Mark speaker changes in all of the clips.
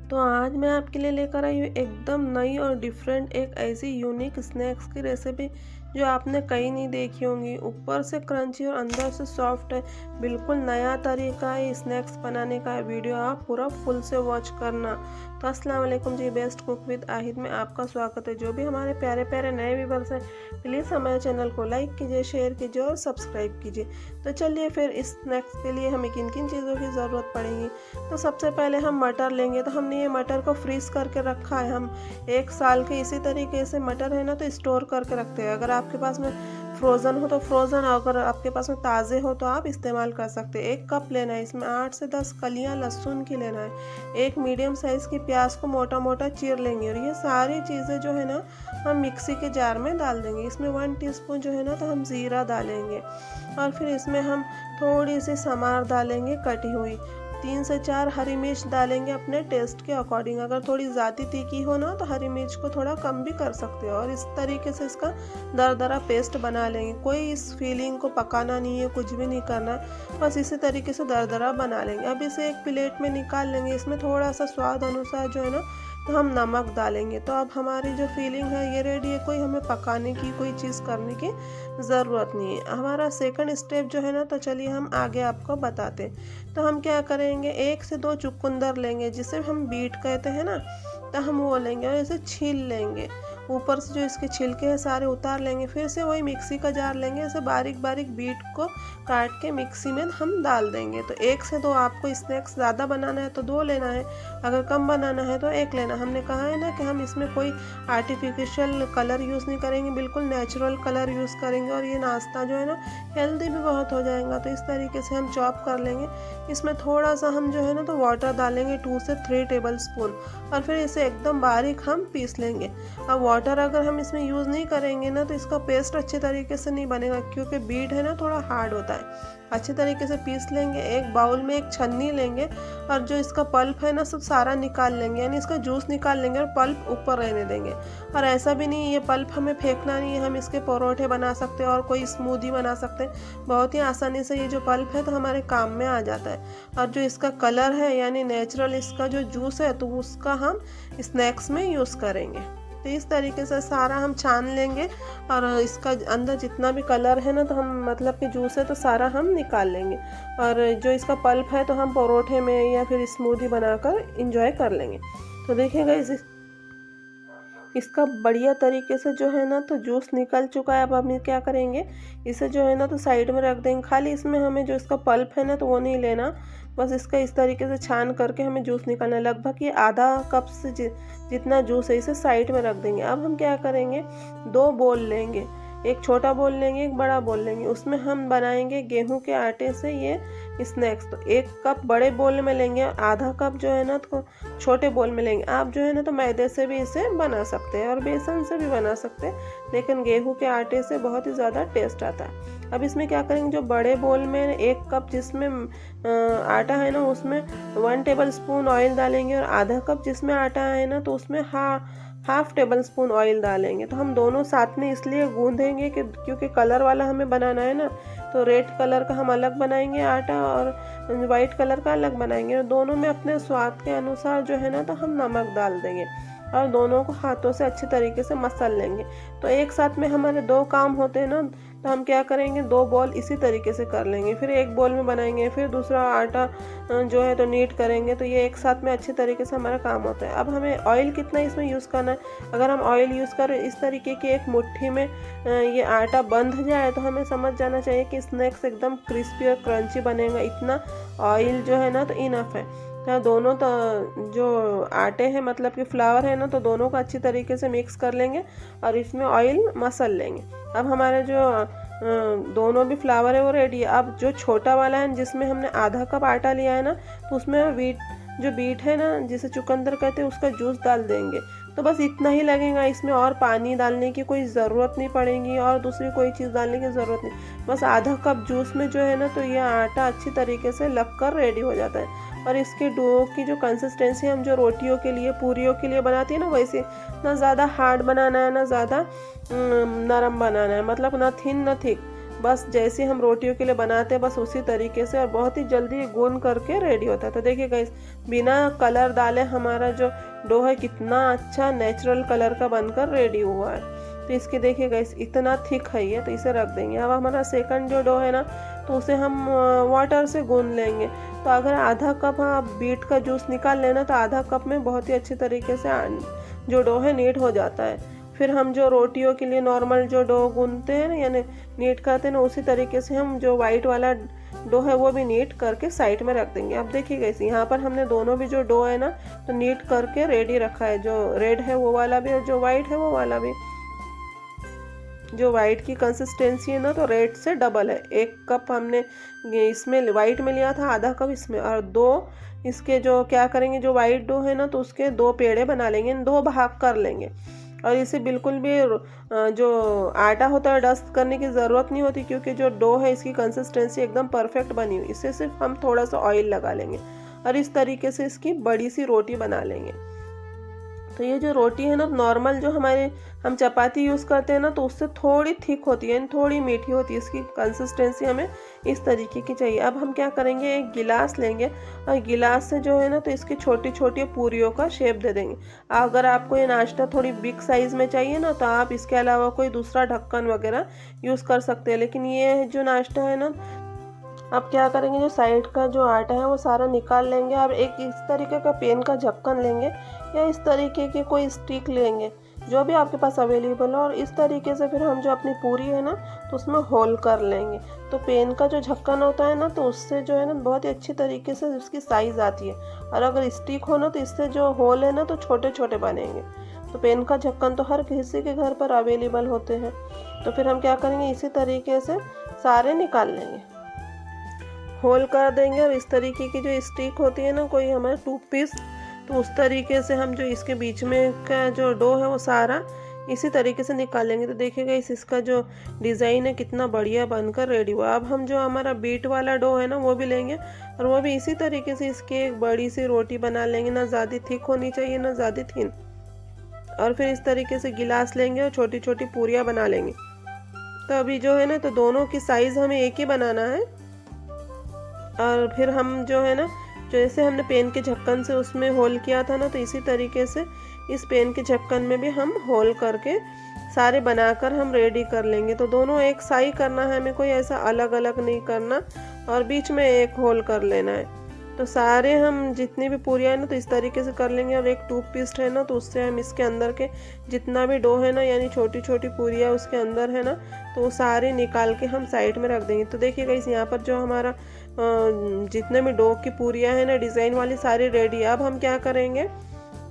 Speaker 1: तो आज मैं आपके लिए लेकर आई हूँ एकदम नई और डिफरेंट एक ऐसी यूनिक स्नैक्स की रेसिपी जो आपने कहीं नहीं देखी होंगी। ऊपर से क्रंची और अंदर से सॉफ्ट है। बिल्कुल नया तरीका है स्नैक्स बनाने का। वीडियो आप पूरा फुल से वॉच करना। तो अस्सलाम वालेकुम जी, बेस्ट कुक विद आहिद में आपका स्वागत है। जो भी हमारे प्यारे प्यारे नए व्यूवर्स हैं प्लीज़ हमारे चैनल को लाइक कीजिए, शेयर कीजिए और सब्सक्राइब कीजिए। तो चलिए फिर इस स्नैक्स के लिए हमें किन किन चीज़ों की ज़रूरत पड़ेगी। तो सबसे पहले हम मटर लेंगे। तो हमने ये मटर को फ्रीज़ करके रखा है। हम 1 साल के इसी तरीके से मटर है ना तो स्टोर करके रखते हैं। अगर आपके पास में फ्रोज़न हो तो फ्रोज़न, अगर आपके पास में ताज़े हो तो आप इस्तेमाल कर सकते हैं। 1 कप लेना है, इसमें 8 से 10 कलियां लहसुन की लेना है। एक मीडियम साइज़ की प्याज को मोटा मोटा चीर लेंगे और ये सारी चीज़ें जो है ना हम मिक्सी के जार में डाल देंगे। इसमें 1 टीस्पून जो है ना तो हम ज़ीरा डालेंगे और फिर इसमें हम थोड़ी सी समार डालेंगे कटी हुई। 3 से 4 हरी मिर्च डालेंगे अपने टेस्ट के अकॉर्डिंग। अगर थोड़ी ज़्यादा तीखी हो ना तो हरी मिर्च को थोड़ा कम भी कर सकते हो। और इस तरीके से इसका दरदरा पेस्ट बना लेंगे। कोई इस फीलिंग को पकाना नहीं है, कुछ भी नहीं करना है, बस इसी तरीके से दरदरा बना लेंगे। अब इसे एक प्लेट में निकाल लेंगे। इसमें थोड़ा सा स्वाद अनुसार जो है ना तो हम नमक डालेंगे। तो अब हमारी जो फीलिंग है ये रेडी है। कोई हमें पकाने की कोई चीज़ करने की ज़रूरत नहीं है। हमारा सेकंड स्टेप जो है ना तो चलिए हम आगे आपको बताते हैं। तो हम क्या करेंगे, 1 से 2 चुकंदर लेंगे जिसे हम बीट कहते हैं ना, तो हम वो लेंगे और इसे छील लेंगे। ऊपर से जो इसके छिलके हैं सारे उतार लेंगे। फिर से वही मिक्सी का जार लेंगे, ऐसे बारीक बारीक बीट को काट के मिक्सी में हम डाल देंगे। तो 1 से 2, आपको स्नैक्स ज़्यादा बनाना है तो 2 लेना है, अगर कम बनाना है तो 1 लेना। हमने कहा है ना कि हम इसमें कोई आर्टिफिशियल कलर यूज़ नहीं करेंगे, बिल्कुल नेचुरल कलर यूज़ करेंगे और ये नाश्ता जो है ना हेल्दी भी बहुत हो जाएगा। तो इस तरीके से हम चॉप कर लेंगे। इसमें थोड़ा सा हम जो है ना तो वाटर डालेंगे, 2 से 3 टेबल स्पून, और फिर इसे एकदम बारीक हम पीस लेंगे। अब वाटर अगर हम इसमें यूज़ नहीं करेंगे ना तो इसका पेस्ट अच्छे तरीके से नहीं बनेगा, क्योंकि बीट है ना थोड़ा हार्ड होता है। अच्छे तरीके से पीस लेंगे। एक बाउल में एक छन्नी लेंगे और जो इसका पल्प है ना सब सारा निकाल लेंगे, यानी इसका जूस निकाल लेंगे और पल्प ऊपर रहने देंगे। और ऐसा भी नहीं ये पल्प हमें फेंकना नहीं है, हम इसके परोठे बना सकते हैं और कोई स्मूदी बना सकते हैं बहुत ही आसानी से। ये जो पल्प है तो हमारे काम में आ जाता है। और जो इसका कलर है यानी नेचुरल इसका जो जूस है तो उसका हम स्नैक्स में यूज़ करेंगे। तो इस तरीके से सारा हम छान लेंगे और इसका अंदर जितना भी कलर है ना तो हम मतलब कि जूस है तो सारा हम निकाल लेंगे। और जो इसका पल्प है तो हम परोठे में या फिर स्मूदी बनाकर इंजॉय कर लेंगे। तो देखिएगा इसका बढ़िया तरीके से जो है ना तो जूस निकल चुका है। अब हम क्या करेंगे, इसे जो है ना तो साइड में रख देंगे। खाली इसमें हमें जो इसका पल्प है ना तो वो नहीं लेना, बस इसका इस तरीके से छान करके हमें जूस निकालना है। लगभग ये आधा कप से जितना जूस है इसे साइड में रख देंगे। अब हम क्या करेंगे, 2 बोल लेंगे, एक छोटा बोल लेंगे एक बड़ा बोल लेंगे। उसमें हम बनाएंगे गेहूं के आटे से ये स्नैक्स। तो 1 कप बड़े बोल में लेंगे और आधा कप जो है ना तो छोटे बोल में लेंगे। आप जो है ना तो मैदे से भी इसे बना सकते हैं और बेसन से भी बना सकते हैं, लेकिन गेहूं के आटे से बहुत ही ज़्यादा टेस्ट आता है। अब इसमें क्या करेंगे, जो बड़े बोल में 1 कप जिसमें आटा है ना उसमें 1 टेबल स्पून ऑयल डालेंगे और आधा कप जिसमें आटा है ना तो उसमें हाफ टेबल स्पून ऑयल डालेंगे। तो हम दोनों साथ में इसलिए गूंदेंगे कि क्योंकि कलर वाला हमें बनाना है ना, तो रेड कलर का हम अलग बनाएंगे आटा और वाइट कलर का अलग बनाएंगे। और दोनों में अपने स्वाद के अनुसार जो है ना तो हम नमक डाल देंगे और दोनों को हाथों से अच्छे तरीके से मसल लेंगे। तो एक साथ में हमारे 2 काम होते हैं ना, तो हम क्या करेंगे, 2 बॉल इसी तरीके से कर लेंगे। फिर एक बॉल में बनाएंगे, फिर दूसरा आटा जो है तो नीट करेंगे। तो ये एक साथ में अच्छे तरीके से हमारा काम होता है। अब हमें ऑयल कितना इसमें यूज़ करना है, अगर हम ऑयल यूज़ करें इस तरीके की एक मुट्ठी में ये आटा बंध जाए तो हमें समझ जाना चाहिए कि स्नैक्स एकदम क्रिस्पी और क्रंची बनेगा। इतना ऑयल जो है ना तो इनफ है। तो दोनों तो जो आटे हैं मतलब कि फ्लावर है ना तो दोनों को अच्छी तरीके से मिक्स कर लेंगे और इसमें ऑयल मसल लेंगे। अब हमारे जो दोनों भी फ्लावर है वो रेडी है। अब जो छोटा वाला है जिसमें हमने आधा कप आटा लिया है ना तो उसमें बीट है ना जिसे चुकंदर कहते हैं उसका जूस डाल देंगे। तो बस इतना ही लगेगा, इसमें और पानी डालने की कोई ज़रूरत नहीं पड़ेगी और दूसरी कोई चीज़ डालने की ज़रूरत नहीं। बस आधा कप जूस में जो है ना तो ये आटा अच्छी तरीके से लग कर रेडी हो जाता है। और इसके डो की जो कंसिस्टेंसी हम जो रोटियों के लिए पूरियों के लिए बनाते हैं ना वैसे, ना ज़्यादा हार्ड बनाना है ना ज़्यादा नरम बनाना है, मतलब ना थिन ना थिक, बस जैसे हम रोटियों के लिए बनाते हैं बस उसी तरीके से, और बहुत ही जल्दी गून करके रेडी होता है। तो देखिए गाइस, बिना कलर डाले हमारा जो डो है कितना अच्छा नेचुरल कलर का बनकर रेडी हुआ है। तो इसके देखिए गाइस, इतना थिक है ये, तो इसे रख देंगे। अब हमारा सेकंड जो डो है ना, तो उसे हम वाटर से गूंद लेंगे। तो अगर आधा कप आप बीट का जूस निकाल लेना तो आधा कप में बहुत ही अच्छी तरीके से जो डो है नीट हो जाता है। फिर हम जो रोटियों के लिए नॉर्मल जो डो गूंदते हैं ना, यानी नीट करते हैं ना, उसी तरीके से हम जो वाइट वाला डो है वो भी नीट करके साइड में रख देंगे। अब देखिए गाइस, यहाँ पर हमने दोनों भी जो डो है ना तो नीट करके रेडी रखा है, जो रेड है वो वाला भी और जो वाइट है वो वाला भी। जो वाइट की कंसिस्टेंसी है ना तो रेड से डबल है। 1 कप हमने इसमें वाइट में लिया था, आधा कप इसमें, और 2 इसके जो क्या करेंगे, जो वाइट डो है ना तो उसके 2 पेड़े बना लेंगे, 2 भाग कर लेंगे। और इसे बिल्कुल भी जो आटा होता है डस्ट करने की ज़रूरत नहीं होती, क्योंकि जो डो है इसकी कंसिस्टेंसी एकदम परफेक्ट बनी हुई। इससे सिर्फ हम थोड़ा सा ऑयल लगा लेंगे और इस तरीके से इसकी बड़ी सी रोटी बना लेंगे। तो ये जो रोटी है ना, नॉर्मल जो हमारे हम चपाती यूज़ करते हैं ना तो उससे थोड़ी थिक होती है, थोड़ी मीठी होती है। इसकी कंसिस्टेंसी हमें इस तरीके की चाहिए। अब हम क्या करेंगे, एक गिलास लेंगे और गिलास से जो है ना तो इसकी छोटी छोटी पूरियों का शेप दे देंगे। अगर आपको ये नाश्ता थोड़ी बिग साइज़ में चाहिए ना तो आप इसके अलावा कोई दूसरा ढक्कन वगैरह यूज़ कर सकते हैं, लेकिन ये जो नाश्ता है ना, अब क्या करेंगे, जो साइड का जो आटा है वो सारा निकाल लेंगे। अब एक इस तरीके का पेन का ढक्कन लेंगे या इस तरीके की कोई स्टिक लेंगे, जो भी आपके पास अवेलेबल हो, और इस तरीके से फिर हम जो अपनी पूरी है ना तो उसमें होल कर लेंगे। तो पेन का जो ढक्कन होता है ना तो उससे जो है ना बहुत ही अच्छी तरीके से उसकी साइज़ आती है, और अगर स्टिक हो ना तो इससे जो होल है ना तो छोटे छोटे बनेंगे। तो पेन का ढक्कन तो हर किसी के घर पर अवेलेबल होते हैं। तो फिर हम क्या करेंगे, इसी तरीके से सारे निकाल लेंगे, होल कर देंगे। और इस तरीके की जो स्टिक होती है ना, कोई हमारा टूथपिक, तो उस तरीके से हम जो इसके बीच में का जो डो है वो सारा इसी तरीके से निकाल लेंगे। तो देखिएगा इसका जो डिज़ाइन है कितना बढ़िया बनकर रेडी हुआ। अब हम जो हमारा बीट वाला डो है ना वो भी लेंगे और वो भी इसी तरीके से इसकी एक बड़ी सी रोटी बना लेंगे, ना ज़्यादा थिक होनी चाहिए ना ज़्यादा थिन। और फिर इस तरीके से गिलास लेंगे और छोटी छोटी पूरियाँ बना लेंगे। तो अभी जो है ना तो दोनों की साइज़ हमें एक ही बनाना है। और फिर हम जो है ना, जैसे हमने पेन के ढक्कन से उसमें होल किया था ना, तो इसी तरीके से इस पेन के ढक्कन में भी हम होल करके सारे बनाकर हम रेडी कर लेंगे। तो दोनों एक साई करना है हमें, कोई ऐसा अलग अलग नहीं करना, और बीच में एक होल कर लेना है। तो सारे हम जितनी भी पूरियाँ हैं ना तो इस तरीके से कर लेंगे। और एक टूथपिक है ना तो उससे हम इसके अंदर के जितना भी डो है ना, यानी छोटी छोटी पूरियाँ उसके अंदर है ना, तो वो सारे निकाल के हम साइड में रख देंगे। तो देखिएगा इस यहाँ पर जो हमारा जितने भी डो की पूरियाँ हैं ना डिज़ाइन वाली सारी रेडी। अब हम क्या करेंगे,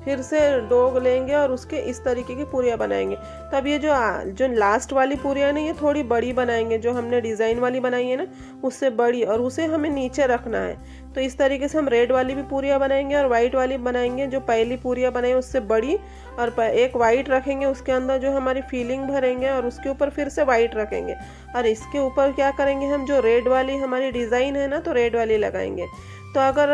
Speaker 1: फिर से डो लेंगे और उसके इस तरीके की पूरियाँ बनाएंगे। तब ये जो लास्ट वाली पूरियाँ ना ये थोड़ी बड़ी बनाएंगे, जो हमने डिज़ाइन वाली बनाई है ना उससे बड़ी, और उसे हमें नीचे रखना है। तो इस तरीके से हम रेड वाली भी पूरियाँ बनाएंगे और वाइट वाली बनाएंगे, जो पहली पूरियाँ बनाई उससे बड़ी, और एक वाइट रखेंगे, उसके अंदर जो हमारी फीलिंग भरेंगे और उसके ऊपर फिर से वाइट रखेंगे। और इसके ऊपर क्या करेंगे, हम जो रेड वाली हमारी डिज़ाइन है ना तो रेड वाली लगाएंगे। तो अगर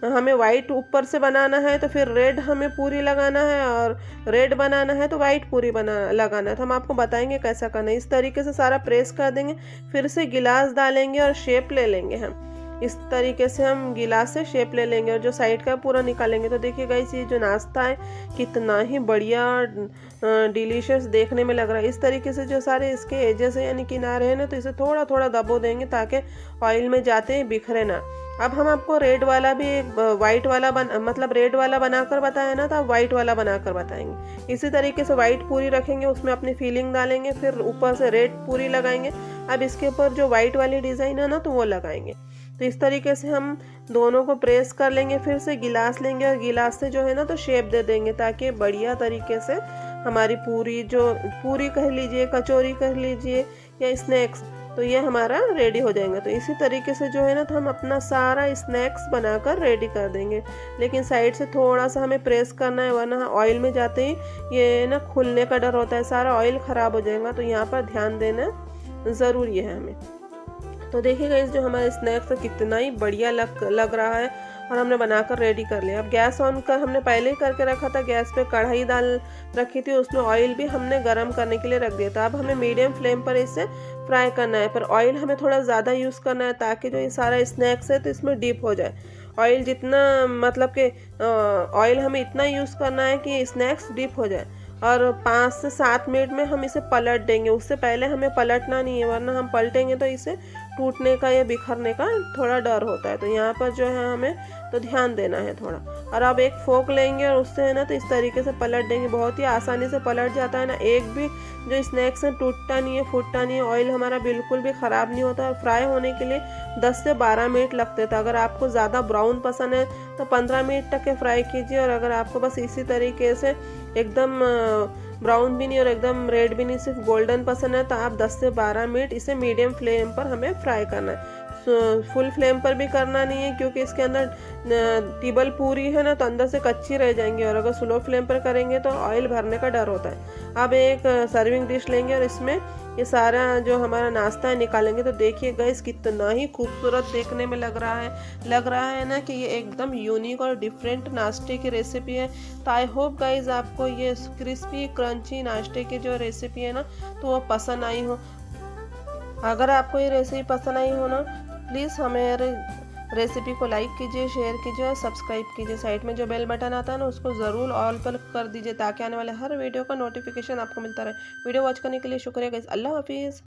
Speaker 1: हमें वाइट ऊपर से बनाना है तो फिर रेड हमें पूरी लगाना है, और रेड बनाना है तो वाइट पूरी लगाना है। तो हम आपको बताएंगे कैसा करना है। इस तरीके से सारा प्रेस कर देंगे, फिर से गिलास डालेंगे और शेप ले लेंगे। हम इस तरीके से हम गिलास से शेप ले लेंगे और जो साइड का पूरा निकालेंगे। तो देखिए गाइस, ये जो नाश्ता है कितना ही बढ़िया डिलीशियस देखने में लग रहा है। इस तरीके से जो सारे इसके एजेस है यानी किनारे हैं ना, तो इसे थोड़ा थोड़ा दबो देंगे ताकि ऑयल में जाते ही बिखरे ना। अब हम आपको रेड वाला भी वाइट वाला मतलब रेड वाला बनाकर बताया ना, तो आप वाइट वाला बनाकर बताएंगे। इसी तरीके से वाइट पूरी रखेंगे, उसमें अपनी फीलिंग डालेंगे, फिर ऊपर से रेड पूरी लगाएंगे। अब इसके ऊपर जो वाइट वाली डिज़ाइन है ना तो वो लगाएंगे। तो इस तरीके से हम दोनों को प्रेस कर लेंगे, फिर से गिलास लेंगे और गिलास से जो है ना तो शेप दे देंगे, ताकि बढ़िया तरीके से हमारी पूरी कह लीजिए, कचौरी कह लीजिए या स्नैक्स, तो ये हमारा रेडी हो जाएगा। तो इसी तरीके से जो है ना तो हम अपना सारा स्नैक्स बनाकर रेडी कर देंगे। लेकिन साइड से थोड़ा सा हमें प्रेस करना है, वरना ऑयल में जाते ही ये ना खुलने का डर होता है, सारा ऑयल ख़राब हो जाएगा। तो यहाँ पर ध्यान देना ज़रूरी है हमें। तो देखिएगा इस जो हमारा स्नैक्स कितना ही बढ़िया लग रहा है, और हमने बनाकर रेडी कर लिया। अब गैस ऑन कर हमने पहले ही करके रखा था, गैस पे कढ़ाई डाल रखी थी, उसमें ऑयल भी हमने गरम करने के लिए रख दिया था। अब हमें मीडियम फ्लेम पर इसे फ्राई करना है। पर ऑयल हमें थोड़ा ज़्यादा यूज़ करना है ताकि जो ये सारा स्नैक्स है तो इसमें डीप हो जाए। ऑयल जितना मतलब कि ऑयल हमें इतना यूज़ करना है कि स्नैक्स डीप हो जाए। और 5 से 7 मिनट में हम इसे पलट देंगे। उससे पहले हमें पलटना नहीं है, वरना हम पलटेंगे तो इसे टूटने का या बिखरने का थोड़ा डर होता है। तो यहाँ पर जो है हमें तो ध्यान देना है थोड़ा। और अब एक फोक लेंगे और उससे है ना तो इस तरीके से पलट देंगे। बहुत ही आसानी से पलट जाता है ना, एक भी जो स्नैक्स है टूटता नहीं है, फूटता नहीं है। ऑयल हमारा बिल्कुल भी ख़राब नहीं होता। और फ्राई होने के लिए 10 से 12 मिनट लगते थे। अगर आपको ज़्यादा ब्राउन पसंद है तो 15 मिनट तक के फ्राई कीजिए। और अगर आपको बस इसी तरीके से एकदम ब्राउन भी नहीं और एकदम रेड भी नहीं, सिर्फ गोल्डन पसंद है, तो आप 10 से 12 मिनट इसे मीडियम फ्लेम पर हमें फ्राई करना है। फुल फ्लेम पर भी करना नहीं है, क्योंकि इसके अंदर टिबल पूरी है ना, तो अंदर से कच्ची रह जाएंगी। और अगर स्लो फ्लेम पर करेंगे तो ऑयल भरने का डर होता है। अब एक सर्विंग डिश लेंगे और इसमें ये सारा जो हमारा नाश्ता है निकालेंगे। तो देखिए गाइस, कितना ही खूबसूरत देखने में लग रहा है ना कि ये एकदम यूनिक और डिफरेंट नाश्ते की रेसिपी है। तो आई होप गाइस आपको ये क्रिस्पी क्रंची नाश्ते की जो रेसिपी है ना तो वो पसंद आई हो। अगर आपको ये रेसिपी पसंद आई हो ना, प्लीज़ हमारे रेसिपी को लाइक कीजिए, शेयर कीजिए और सब्सक्राइब कीजिए। साइड में जो बेल बटन आता है ना उसको ज़रूर ऑल पर कर दीजिए, ताकि आने वाले हर वीडियो का नोटिफिकेशन आपको मिलता रहे। वीडियो वॉच करने के लिए शुक्रिया गाइस। अल्लाह हाफिज़।